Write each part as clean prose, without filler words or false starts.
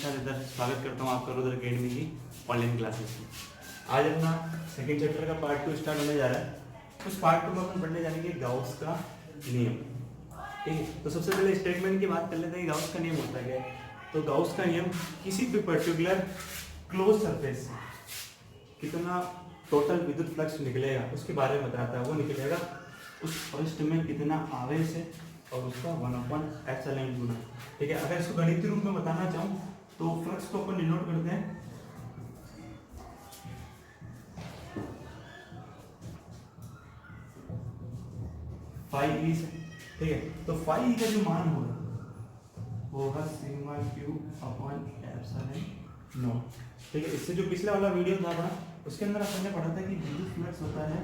नमस्कार इधर स्वागत करता हूँ आपका रुद्र अकेडमी की ऑनलाइन क्लासेस में। आज अपना सेकंड चैप्टर का पार्ट 2 स्टार्ट होने जा रहा है। उस पार्ट 2 में अपन पढ़ने जाएंगे गाउस का नियम। ठीक है, तो सबसे पहले स्टेटमेंट की बात कर लेते हैं। गाउस का नियम होता है क्या? तो गाउस का नियम किसी भी पर्टिकुलर क्लोज सरफेस से कितना टोटल विद्युत फ्लक्स निकलेगा उसके बारे में बताता है। वो निकलेगा उस पृष्ठ में कितना आवेश है और उसका 1/ε गुना। ठीक है, अगर इसको गणितीय रूप में बताना चाहूँ तो फ्लक्स को अपन डिनोट करते हैं फाई ई से। ठीक है, तो फाई ई का जो मान होगा वो होगा sigma Q upon epsilon not. ठीक है, इससे जो पिछला वाला वीडियो था अपना उसके अंदर अपन ने पढ़ा था कि विद्युत फ्लक्स होता है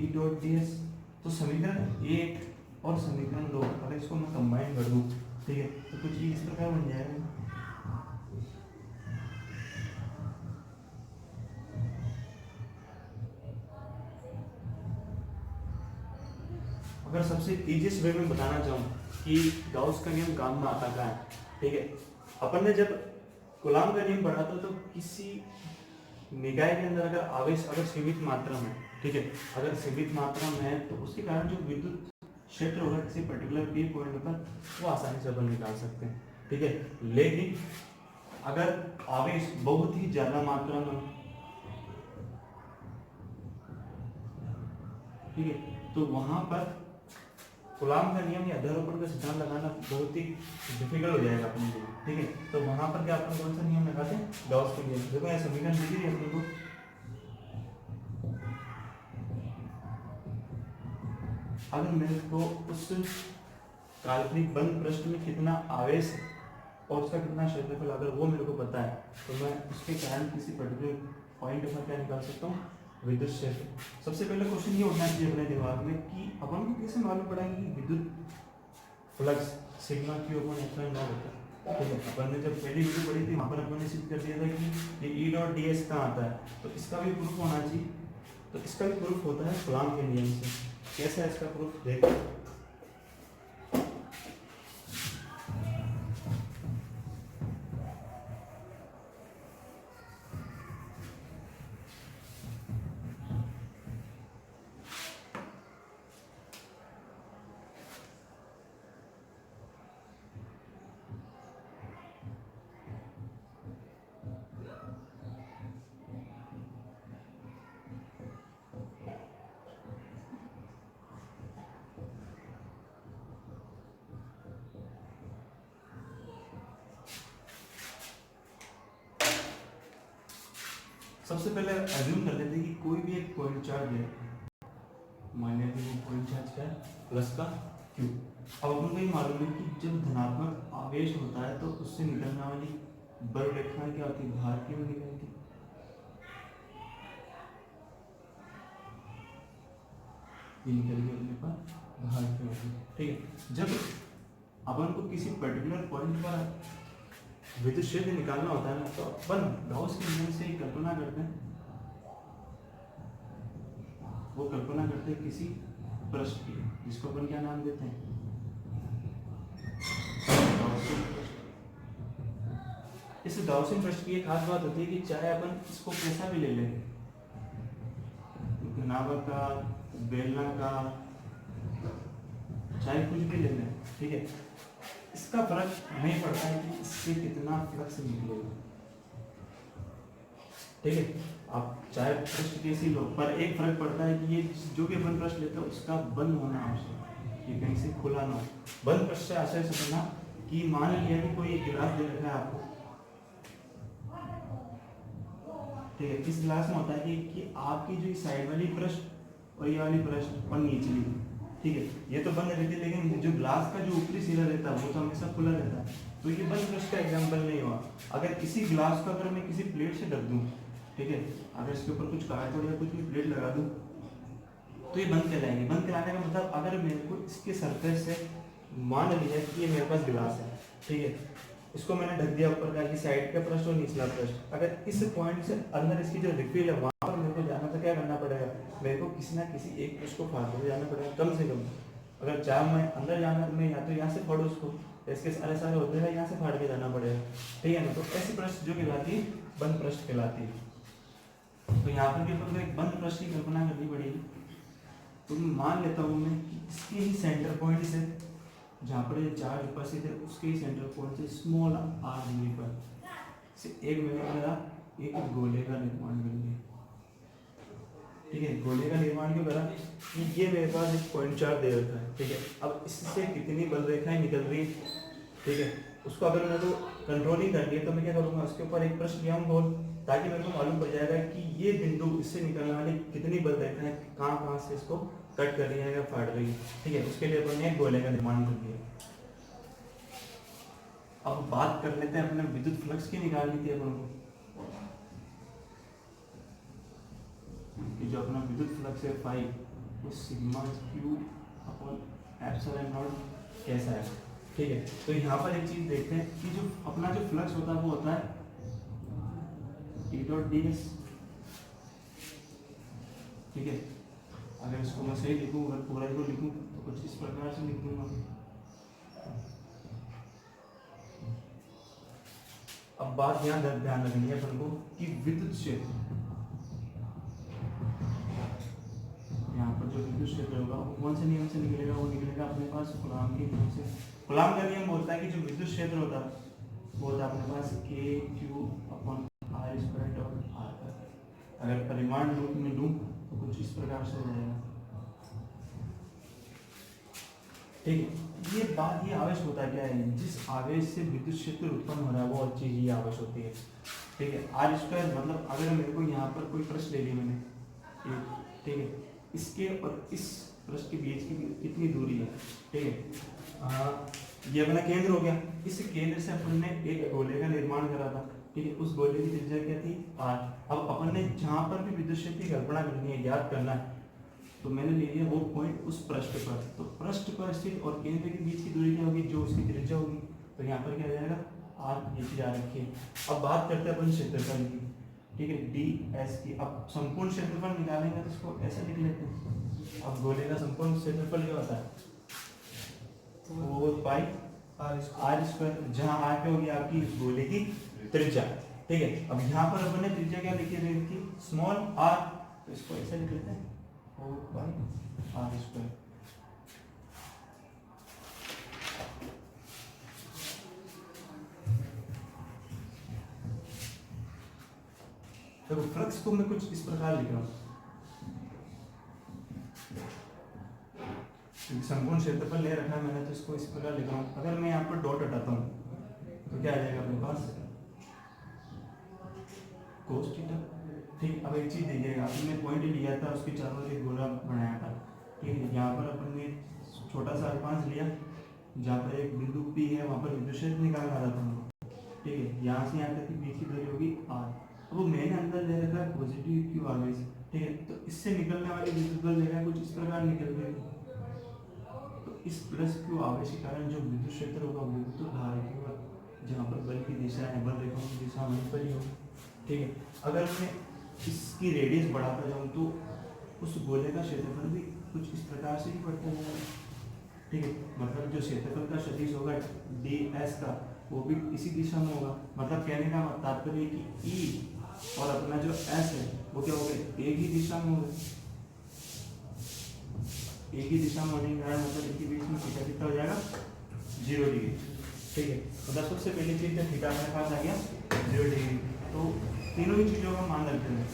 ई डॉट डी एस। तो समीकरण 1 और समीकरण 2 अगर इसको मैं कंबाइन कर दूं, ठीक है, तो कुछ इस प्रकार बन जाएगा। अगर सबसे इजीएस्ट वे में बताना चाहूँ कि गाउस का नियम काम में आता क्या है, ठीक है, अपन ने जब कूलॉम का नियम पढ़ा था तो किसी निकाय के अंदर अगर आवेश अगर सीमित मात्रा में, ठीक है, अगर सीमित मात्रा में है तो उसके कारण जो विद्युत क्षेत्र होगा किसी पर्टिकुलर पी पॉइंट पर वो आसानी से अपन निकाल सकते हैं। ठीक है, लेकिन अगर आवेश बहुत ही ज्यादा मात्रा में, ठीक है, तो वहां पर कूलॉम का नियम या अध्यारोपण का सिद्धांत लगाना बहुत ही डिफिकल्ट हो जाएगा अपने लिए। ठीक है, तो वहां पर क्या अपन कौन सा नियम लगाते हैं? गाउस का नियम। देखो ये समीकरण दीजिए अपने को। अगर मेरे को उस काल्पनिक बंद पृष्ठ में कितना आवेश है और उसका कितना क्षेत्रफल अगर वो मेरे को पता है तो मैं उसके कारण किसी पर्टिकुलर पॉइंट पर क्या निकाल सकता हूँ? विद्युत क्षेत्र। सबसे पहले क्वेश्चन ये होना चाहिए अपने दिमाग में कि अपन को कैसे मालूम पड़ा कि विद्युत flux sigma Q upon epsilon not होता है। ठीक है, अपन ने जब पहली वीडियो पढ़ी थी वहाँ पर अपन ने सिद्ध कर दिया था कि ये ई डॉट डी एस कहाँ आता है, तो इसका भी प्रूफ होना चाहिए। तो इसका भी प्रूफ होता है कूलॉम के नियम से। कैसा है इसका प्रूफ? देखो, सबसे पहले अज्यूम कर लेते हैं कि कोई भी एक पॉइंट चार्ज है, मान लेते हैं वो पॉइंट चार्ज का प्लस का क्यू। अब अपन को ये मालूम है कि जब धनात्मक आवेश होता है तो उससे निकलने वाली बल रेखा क्या होती है? भार की ओर निकलती है। ये निकल गई अपने पास भार की ओर। ठीक है, जब अपन को किसी पर्टिकुलर पॉइंट पर विद्युत क्षेत्र निकालना होता है ना तो अपन गाउस के नियम से कल्पना करते हैं, वो कल्पना करते हैं किसी पृष्ठ की जिसको अपन क्या नाम देते हैं? गाउसियन पृष्ठ। इस गाउसियन पृष्ठ की एक खास बात होती है कि चाहे अपन इसको कैसा भी ले लें, घनाभार, बेलनाकार, चाहे कुछ भी ले लें, ठीक है, इसका फर्क नहीं पड़ता है कि इससे कितना फ्लक्स निकलेगा। ठीक है, आप चाहे पृष्ठ कैसी लो, पर एक फर्क पड़ता है कि ये जो भी अपन पृष्ठ लेते हैं उसका बंद होना आवश्यक है, ये कहीं से खुला ना हो। बंद पृष्ठ से आशय समझना कि मान लिया कि कोई एक गिलास दे रखा है आपको, ठीक है, इस गिलास में होता है कि आपकी जो साइड वाली पृष्ठ और ये वाली पृष्ठ और निचली, ठीक है, ये तो बंद रहती है, लेकिन जो ग्लास का जो ऊपरी सिरा रहता है वो तो हमेशा खुला रहता है। तो ये बंद पृष्ठ का एग्जाम्पल नहीं हुआ। अगर इसी ग्लास को अगर मैं किसी प्लेट से ढक दूं, ठीक है, अगर इसके ऊपर कुछ कागज या कुछ भी प्लेट लगा दूं तो ये बंद कहलाएंगे। बंद कहलाने का मतलब अगर मेरे को इसके सरफेस से मान लिया कि ये मेरे पास गिलास है, ठीक है, इसको मैंने ढक दिया ऊपर का कि साइड का पृष्ठ और निचला पृष्ठ, अगर इस पॉइंट से अंदर इसकी जो रिफिल है वहां पर मेरे को जाना तो क्या करना पड़ेगा? मेरे को किसी ना किसी एक पृष्ठ को फाड़ के जाना पड़ेगा कम से कम। अगर चाहे मैं अंदर जाना तो मैं या तो यहाँ से फाड़ू उसको, इसके सारे सारे होते हैं यहाँ से फाड़ के जाना पड़ेगा, ठीक है ना। तो ऐसी पृष्ठ जो कहलाती है बंद पृष्ठ कहलाती है। तो यहाँ पर क्या पड़ेगा, एक बंद पृष्ठ की कल्पना करनी पड़ेगी। तो मैं मान लेता हूँ मैं कि इसके ही सेंटर पॉइंट से, जहाँ पर ये चार्ज उपस्थित है उसके ही सेंटर पॉइंट से स्मॉल आर दूरी पर से एक मेरा एक गोले का निर्माण कर लिया, ठीक है। गोले का निर्माण क्यों करा कि ये मेरे पास एक पॉइंट चार्ज दे रखा है, ठीक है। अब इससे कितनी बल रेखाएं निकल रही, ठीक है, उसको अगर मैं तो कंट्रोलिंग कर लिया तो मैं क्या करूँगा, उसके ऊपर एक प्रश्न लिया गोल, ताकि मेरे को मालूम पड़ जाएगा कि ये बिंदु इससे निकलने वाली कितनी बल रेखाएं कहाँ कहाँ से इसको कट कर रही है या फाड़ रही है, ठीक है। उसके लिए अपन ने एक गोले का निर्माण कर दिया। अब बात कर लेते हैं अपने विद्युत फ्लक्स की, निकालनी थी अपन को कि जो अपना विद्युत फ्लक्स है फाई वो sigma Q upon epsilon not कैसा है, ठीक है। तो यहाँ पर एक चीज देखते हैं कि जो अपना जो फ्लक्स होता है वो होता है E डॉट डी एस, ठीक है। अगर इसको मैं सही लिखूँ, अगर पूरा ही को लिखूँ तो कुछ इस प्रकार से लिख दूंगा। अब बात यहाँ ध्यान रखनी है अपन को कि विद्युत क्षेत्र, यहाँ पर जो विद्युत क्षेत्र होगा वो कौन से नियम से निकलेगा, वो निकलेगा अपने पास कूलॉम के नियम से। कूलॉम का नियम बोलता है कि जो विद्युत क्षेत्र होता है वो होता है अपने पास के q upon r square dot r का। अगर परिमाण रूप में लूँ तो कुछ इस प्रकार से हो जाएगा, ठीक है। ये बात, ये आवेश होता क्या है, जिस आवेश से विद्युत क्षेत्र उत्पन्न हो रहा है वो चीज ये आवेश होती है, ठीक है। आर स्क्वायर मतलब अगर मेरे को यहाँ पर कोई पृष्ठ ले लिया मैंने, ठीक है, इसके और इस पृष्ठ के बीच की कितनी दूरी है, ठीक है। ये अपना केंद्र हो गया, इस केंद्र से अपन ने एक गोले का निर्माण करा था, ठीक है। उस गोले की त्रिज्या क्या थी, आर। अब अपन ने जहाँ पर भी विद्युत क्षेत्र की कल्पना करनी है, ज्ञात करना है, तो मैंने ले लिया वो पॉइंट उस पृष्ठ पर। तो पृष्ठ पर स्थित और केंद्र के बीच की दूरी क्या होगी, जो उसकी त्रिज्या होगी। तो यहाँ पर क्या हो जाएगा, आर ये चीज आ रखी है। अब बात करते हैं अपन क्षेत्रफल की, ठीक है, डी एस की। अब संपूर्ण क्षेत्रफल निकालेंगे तो इसको ऐसे लिख लेते हैं। अब गोले का संपूर्ण क्षेत्रफल क्या होता है, 4 पाई आर स्क्वायर, जहाँ आर क्या होगी आपकी इस गोले की त्रिज्या, ठीक है। अब यहाँ पर अपन ने त्रिज्या क्या लिखी है इसकी, स्मॉल आर, तो इसको ऐसे लिख लेते हैं 4 पाई आर स्क्वायर। तो फ्लक्स को मैं कुछ इस प्रकार लिख रहा हूँ, संपूर्ण क्षेत्रफल ले रखा है मैंने, तो इसको इस प्रकार लिख रहा हूँ। अगर मैं यहाँ पर डॉट हटाता हूँ तो क्या आ जाएगा अपने पास, कोस थीटा, ठीक। अब एक चीज देखिएगा, अभी मैं पॉइंट लिया था, उसके चारों एक गोला बनाया था, ठीक है। यहाँ पर अपन ने छोटा सा अल्पांश लिया, जहाँ पर एक बिंदु P है, वहाँ पर विद्युत क्षेत्र निकालना था हमको, ठीक है। यहाँ से यहाँ तक की बीच की दूरी होगी R। अब वो मैंने अंदर ले रखा है पॉजिटिव क्यू आवेश, ठीक है। तो इससे निकलने वाली विद्युत बल देखा कुछ इस प्रकार निकल रही है। तो इस प्लस क्यू आवेश के कारण जो विद्युत क्षेत्र होगा वो तो धारा की ओर, जहाँ पर बल की दिशा है, बल रेखाओं की दिशा वहीं पर ही होगी, ठीक है। अगर मैं इसकी रेडियस बढ़ाता जाऊँ तो उस गोले का क्षेत्रफल भी कुछ इस प्रकार से ही बढ़ता जाएगा, ठीक है। मतलब जो क्षेत्रफल का सदिश होगा डी एस का, वो भी इसी दिशा में होगा। मतलब कहने का तात्पर्य कि ई और अपना जो एस है वो क्या हो गया, एक ही दिशा में होगा। एक ही दिशा में होने के कारण मतलब इनके बीच में थीटा कितना हो जाएगा, 0 डिग्री, ठीक है। मतलब सबसे पहली चीज जब थीटा अपने पास आ गया 0 डिग्री, तो तीनों ही चीजों का मान रखते हैं।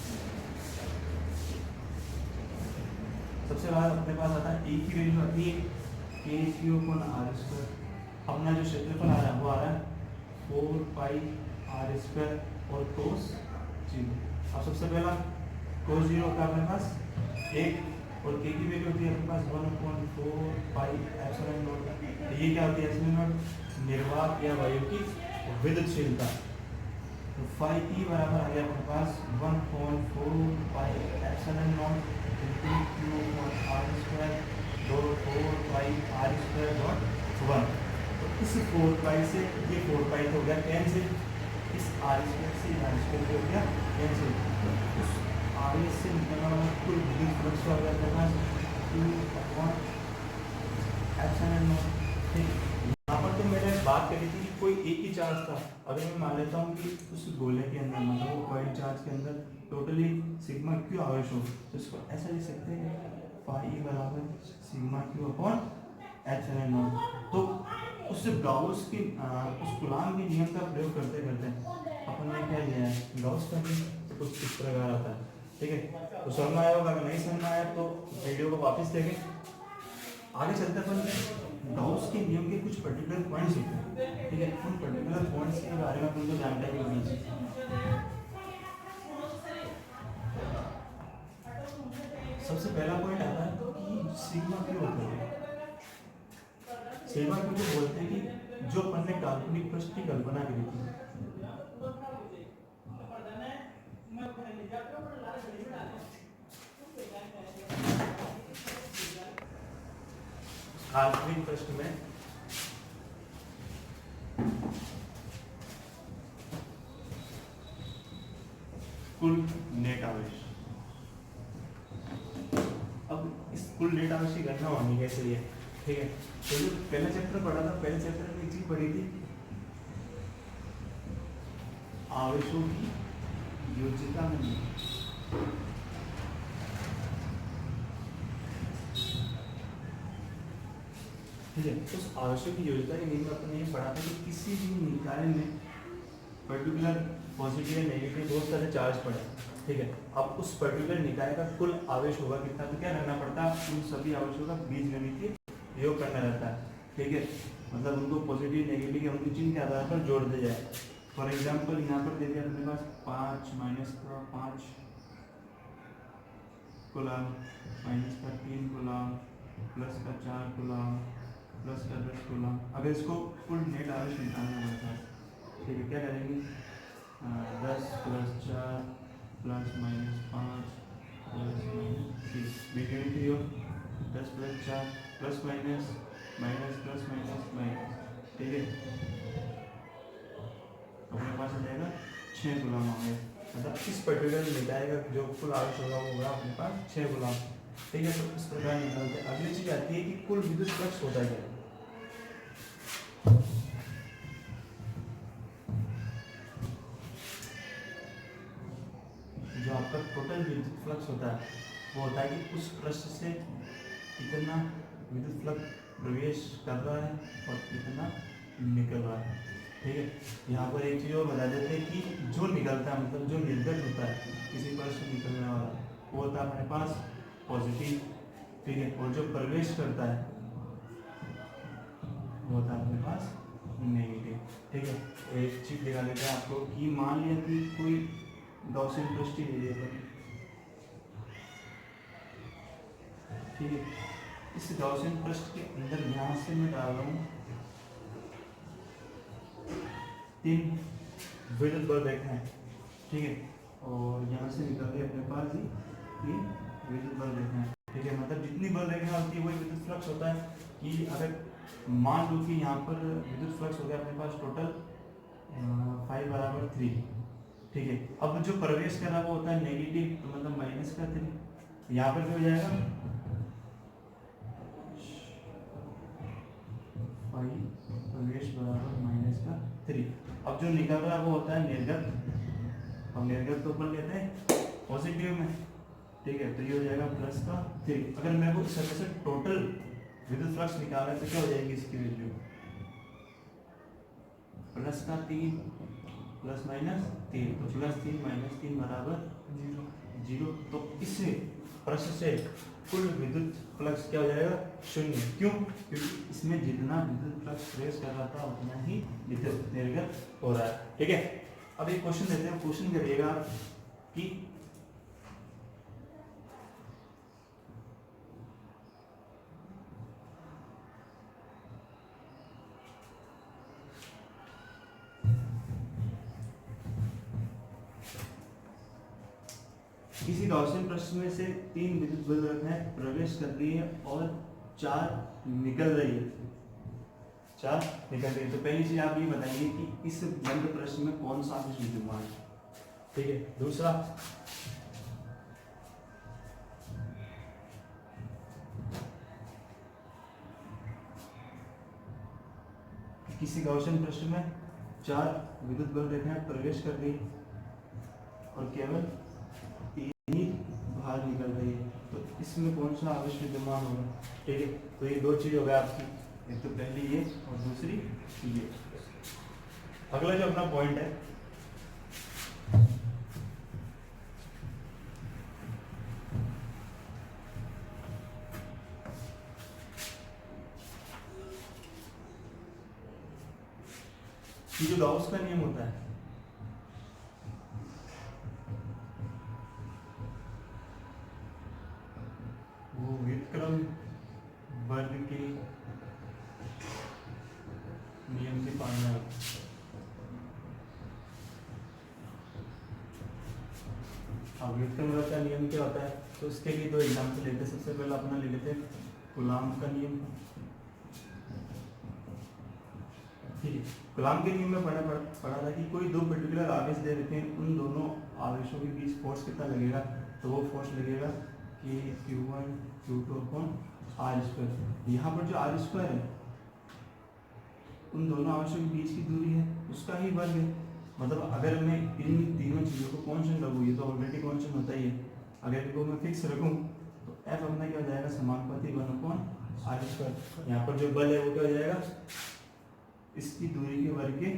सबसे बाद अपने पास आता है E की वैल्यू आती है के क्यू अपॉन आर स्क्वायर। अपना जो क्षेत्रफल आ रहा है वो आ रहा है 4 पाई आर स्क्वायर और कोस 0। अब सबसे पहला कोस 0 होता है अपने पास 1, और के की वैल्यू होती है अपने पास 1/4 पाई एप्सिलॉन नॉट। ये क्या होती है एप्सिलॉन नॉट, निर्वात या वायु की विद्युतशीलता। तो फाई ई बराबर आ गया अपने पास 1/4 pi epsilon naught into q upon r square 4 pi r square dot 1। तो इस 4 पाई से ये 4 पाई तो हो गया कैंसिल, इस आर स्क्वायर से आर स्क्वायर हो गया कैंसिल। तो उस आवेश से निकलने वाला कुल विद्युत फ्लक्स हो गया अपने पास 2 अपॉन एप्सिलॉन नॉट। ठीक, यहाँ पर तो मैंने बात करी थी कि कोई एक ही चार्ज था। अगर मैं मान लेता हूँ कि उस गोले के अंदर मतलब वो पॉइंट चार्ज के अंदर टोटली सिग्मा क्यू आवेश हो, तो इसको ऐसा लिख सकते हैं फाई बराबर sigma Q upon epsilon not. तो उस गाउस की उस कूलॉम के नियम का प्रयोग करते करते अपन ने क्या लिया है, गाउस का नियम तो कुछ इस प्रकार आता है। ठीक है, तो समझ में आया होगा, अगर नहीं समझ में आया तो वीडियो को वापस देखें। आगे चलते अपन गाउस के नियम के कुछ पर्टिकुलर पॉइंट्स होते हैं। ठीक है, उन पर्टिकुलर पॉइंट्स के बारे में अपन को जानकारी होनी चाहिए। सबसे पहला पॉइंट आता है कि सिग्मा क्यों होता है। सिग्मा क्यों बोलते हैं कि जो अपन ने काल्पनिक पृष्ठ की कल्पना करी थी, काल्पनिक पृष्ठ में कुल नेट आवेश, अब इस कुल नेट आवेश की गणना होनी कैसे है। ठीक है, तो जो पहला चैप्टर पढ़ा था, पहले चैप्टर में एक चीज पढ़ी थी, आवेशों की योज्यता में। ठीक है, उस आवेशों की योज्यता के नियम में अपने ये पढ़ा था कि किसी भी निकाय में पर्टिकुलर पॉजिटिव या नेगेटिव बहुत सारे चार्ज पड़े। ठीक है, अब उस पर्टिकुलर निकाय का कुल आवेश होगा कितना, तो क्या करना पड़ता है, उन सभी आवेशों का बीजगणितीय योग करना रहता है। ठीक है, मतलब उनको पॉजिटिव नेगेटिव या उनकी चिन्ह के आधार पर जोड़ दिया जाए। फॉर एग्जाम्पल यहाँ पर दे दिया अपने पास 5 माइनस का 5 कूलम, माइनस का 3 कूलम, प्लस का 4 कूलम, प्लस का 10 कूलम। अगर इसको कुल नेट आवेश निकालना होता है, ठीक है, क्या करेंगे, 10 plus 4 plus minus 5 plus minus 3, बीजगणितीय योग 10 plus 4 plus minus minus plus minus minus. ठीक है, अपने पास आ जाएगा 6 गुलाम होंगे, मतलब इस पर्टिकुलर निकाय का जो कुल आवेश होगा वो होगा अपने पास 6 गुलाम। ठीक है, तो इस प्रकार निकालते हैं। अगली चीज आती है कि कुल विद्युत फ्लक्स होता है। जो आपका टोटल विद्युत फ्लक्स होता है वो होता है कि उस पृष्ठ से कितना विद्युत फ्लक्स प्रवेश कर रहा है और कितना निकल रहा है। ठीक है, यहाँ पर एक चीज और बता देते हैं कि जो निकलता है मतलब जो निर्गत होता है किसी पृष्ठ से निकलने वाला वो होता है अपने पास पॉजिटिव। ठीक है, और जो प्रवेश करता है वो होता है अपने पास नेगेटिव। ठीक है, एक चीज दिखा देते हैं आपको कि मान लिया कि कोई गॉसियन पृष्ठ ले लिया। ठीक है, इस गॉसियन पृष्ठ के अंदर यहाँ से मैं डाल रहा हूँ 3 विद्युत बल रेखाएं। ठीक है, और यहाँ से निकल के अपने पास ही 3 विद्युत बल रेखाएं। ठीक है, मतलब जितनी बल रेखा होती है वही विद्युत फ्लक्स होता है। कि अगर मान लो कि यहाँ पर विद्युत फ्लक्स हो गया अपने पास टोटल 5 बराबर 3। ठीक है, अब जो प्रवेश कर रहा है वो होता है नेगेटिव, तो मतलब माइनस का 3। यहाँ पर भी हो जाएगा 5 प्रवेश बराबर माइनस का 3। अब जो निकल रहा है वो होता है निर्गत, और निर्गत तो अपन लेते हैं पॉजिटिव में। ठीक है, तो ये हो जाएगा प्लस का 3। अगर मेरे को इस तरह से टोटल विद्युत फ्लक्स निकालना है तो क्या हो जाएगी इसकी वैल्यू, प्लस का 3 प्लस माइनस 3, तो प्लस 3 माइनस 3 बराबर 0। तो इससे प्रश्न से कुल विद्युत फ्लक्स क्या हो जाएगा, 0। क्यों, क्योंकि इसमें जितना विद्युत फ्लक्स प्रवेश कर रहा था उतना ही विद्युत निर्गत हो रहा है। ठीक है, अब एक क्वेश्चन देते हैं, क्वेश्चन करिएगा कि किसी गॉसियन पृष्ठ में से 3 विद्युत बल रेखाएं प्रवेश कर रही है और 4 निकल रही है। 4 निकल रही है, तो पहली चीज आप ये बताइए कि इस बंद पृष्ठ में कौन सा आवेश विद्यमान है। ठीक है, दूसरा किसी गॉसियन पृष्ठ में 4 विद्युत बल रेखाएं प्रवेश कर रही और केवल 3 ही बाहर निकल रही है, तो इसमें कौन सा आवेश विद्यमान होगा? ठीक है, तो ये 2 चीज हो गया आपकी, एक तो पहली ये और दूसरी ये। अगला जो अपना पॉइंट है, ये जो गाउस का नियम होता है, वो व्युत्क्रम वर्ग के नियम की पालना है। अब व्युत्क्रम वर्ग का नियम क्या होता है, तो इसके लिए 2 एग्जाम्पल लेते हैं। सबसे पहले अपना ले लेते हैं कूलाम का नियम। ठीक है, कूलाम के नियम में पढ़ा था कि कोई 2 पर्टिकुलर आवेश दे देते हैं, उन दोनों आवेशों के बीच फोर्स कितना लगेगा, तो वो फोर्स लगेगा कि Q1 Q2 अपॉन R²। यहाँ पर जो R² है उन दोनों आवेशों के बीच की दूरी है, उसका ही वर्ग है। मतलब अगर मैं इन तीनों चीज़ों को कांस्टेंट रखूँ, ये तो ऑलरेडी कांस्टेंट होता ही है, अगर इनको मैं फिक्स रखूँ तो F अपना क्या हो जाएगा, समानुपाती 1 अपॉन R²। यहाँ पर जो बल है वो क्या हो जाएगा, इसकी दूरी के वर्ग के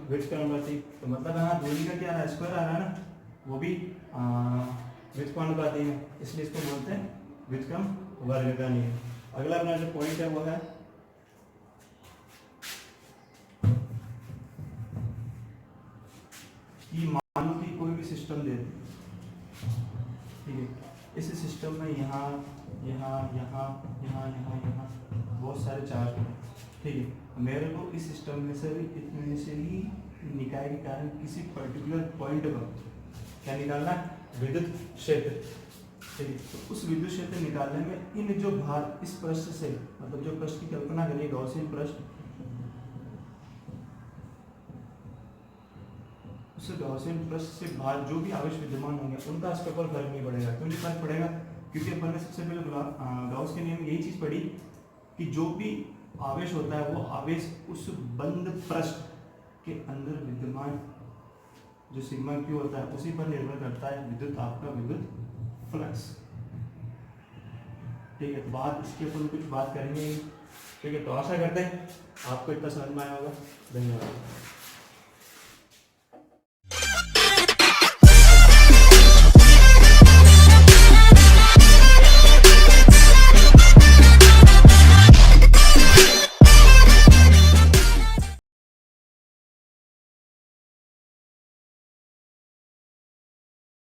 व्युत्क्रमानुपाती। तो मतलब यहाँ दूरी का क्या आ रहा है, स्क्वायर आ रहा है ना, वो भी व्युत्क्रमानुपाती है, इसलिए इसको बोलते हैं व्युत्क्रम वर्ग का नियम। अगला अपना जो पॉइंट है वो है कि मानो कि कोई भी सिस्टम दे, ठीक है, इस सिस्टम में यहाँ यहाँ यहाँ यहाँ यहाँ यहाँ बहुत सारे चार्ज हैं। ठीक है, मेरे को इस सिस्टम में से भी इतने से ही निकाय के कारण किसी पर्टिकुलर पॉइंट पर क्या निकालना है, विद्युत क्षेत्र। ठीक है, तो उस विद्युत क्षेत्र निकालने में इन जो भार इस पृष्ठ से, मतलब जो पृष्ठ की कल्पना करिए गॉसियन पृष्ठ, उस गॉसियन पृष्ठ से बाहर जो भी आवेश विद्यमान होंगे उनका इसके ऊपर फर्क नहीं पड़ेगा। क्यों नहीं फर्क पड़ेगा, क्योंकि अपन ने सबसे पहले गाउस के नियम यही चीज पढ़ी कि जो भी आवेश होता है वो आवेश उस बंद पृष्ठ के अंदर विद्यमान जो सिग्मा क्यू होता है उसी पर निर्भर करता है विद्युत आपका विद्युत फ्लक्स। ठीक है, तो बात इसके ऊपर कुछ बात करेंगे। ठीक है, तो आशा करते हैं आपको इतना समझ में आया होगा। धन्यवाद।